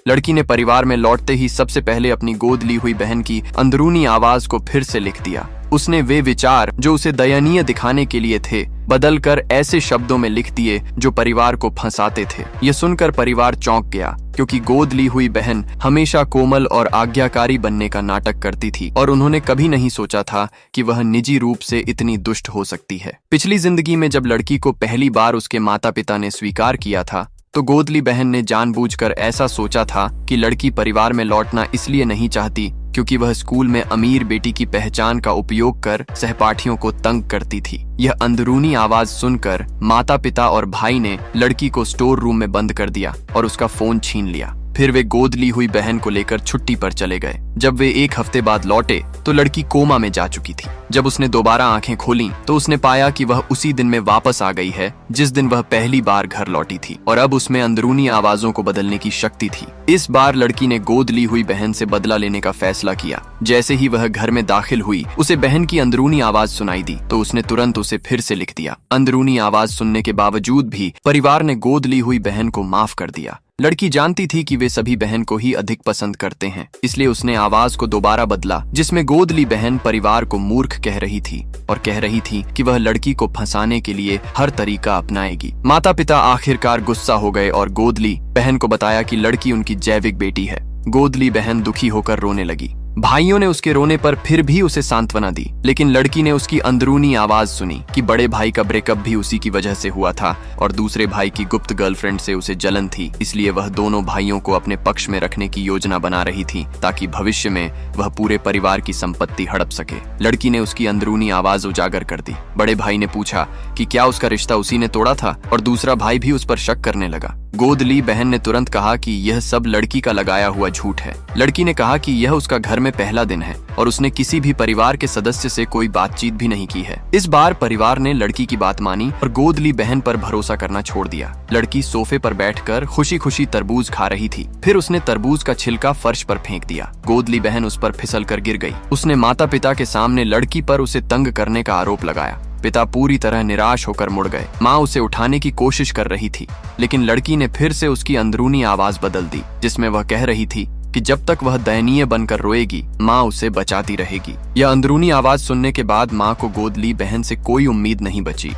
लड़की ने परिवार में लौटते ही सबसे पहले अपनी गोद ली हुई बहन की अंदरूनी आवाज को फिर से लिख दिया। उसने वे विचार जो उसे दयनीय दिखाने के लिए थे बदलकर ऐसे शब्दों में लिख दिए जो परिवार को फंसाते थे। यह सुनकर परिवार चौंक गया, क्योंकि गोद ली हुई बहन हमेशा कोमल और आज्ञाकारी बनने का नाटक करती थी और उन्होंने कभी नहीं सोचा था कि वह निजी रूप से इतनी दुष्ट हो सकती है। पिछली जिंदगी में जब लड़की को पहली बार उसके माता पिता ने स्वीकार किया था तो गोदली बहन ने जानबूझकर ऐसा सोचा था कि लड़की परिवार में लौटना इसलिए नहीं चाहती क्योंकि वह स्कूल में अमीर बेटी की पहचान का उपयोग कर सहपाठियों को तंग करती थी। यह अंदरूनी आवाज सुनकर माता पिता और भाई ने लड़की को स्टोर रूम में बंद कर दिया और उसका फोन छीन लिया। फिर वे गोद ली हुई बहन को लेकर छुट्टी पर चले गए। जब वे एक हफ्ते बाद लौटे तो लड़की कोमा में जा चुकी थी। जब उसने दोबारा आंखें खोलीं तो उसने पाया कि वह उसी दिन में वापस आ गई है जिस दिन वह पहली बार घर लौटी थी, और अब उसमें अंदरूनी आवाजों को बदलने की शक्ति थी। इस बार लड़की ने गोद ली हुई बहन से बदला लेने का फैसला किया। जैसे ही वह घर में दाखिल हुई उसे बहन की अंदरूनी आवाज सुनाई दी तो उसने तुरंत उसे फिर से लिख दिया। अंदरूनी आवाज सुनने के बावजूद भी परिवार ने गोद ली हुई बहन को माफ कर दिया। लड़की जानती थी कि वे सभी बहन को ही अधिक पसंद करते हैं, इसलिए उसने आवाज को दोबारा बदला जिसमें गोद ली बहन परिवार को मूर्ख कह रही थी और कह रही थी कि वह लड़की को फंसाने के लिए हर तरीका अपनाएगी। माता पिता आखिरकार गुस्सा हो गए और गोद ली बहन को बताया कि लड़की उनकी जैविक बेटी है। गोद ली बहन दुखी होकर रोने लगी। भाइयों ने उसके रोने पर फिर भी उसे सांत्वना दी, लेकिन लड़की ने उसकी अंदरूनी आवाज सुनी कि बड़े भाई का ब्रेकअप भी उसी की वजह से हुआ था और दूसरे भाई की गुप्त गर्लफ्रेंड से उसे जलन थी, इसलिए वह दोनों भाइयों को अपने पक्ष में रखने की योजना बना रही थी ताकि भविष्य में वह पूरे परिवार की संपत्ति हड़प सके। लड़की ने उसकी अंदरूनी आवाज उजागर कर दी। बड़े भाई ने पूछा कि क्या उसका रिश्ता उसी ने तोड़ा था, और दूसरा भाई भी उस पर शक करने लगा। गोद ली बहन ने तुरंत कहा कि यह सब लड़की का लगाया हुआ झूठ है। लड़की ने कहा कि यह उसका घर में पहला दिन है और उसने किसी भी परिवार के सदस्य से कोई बातचीत भी नहीं की है। इस बार परिवार ने लड़की की बात मानी और गोद ली बहन पर भरोसा करना छोड़ दिया। लड़की सोफे पर बैठकर खुशी खुशी तरबूज खा रही थी। फिर उसने तरबूज का छिलका फर्श पर फेंक दिया। गोद ली बहन उस पर फिसल कर गिर गई। उसने माता पिता के सामने लड़की पर उसे तंग करने का आरोप लगाया। पिता पूरी तरह निराश होकर मुड़ गए। माँ उसे उठाने की कोशिश कर रही थी, लेकिन लड़की ने फिर से उसकी अंदरूनी आवाज बदल दी जिसमें वह कह रही थी कि जब तक वह दयनीय बनकर रोएगी माँ उसे बचाती रहेगी। यह अंदरूनी आवाज सुनने के बाद माँ को गोद ली बहन से कोई उम्मीद नहीं बची।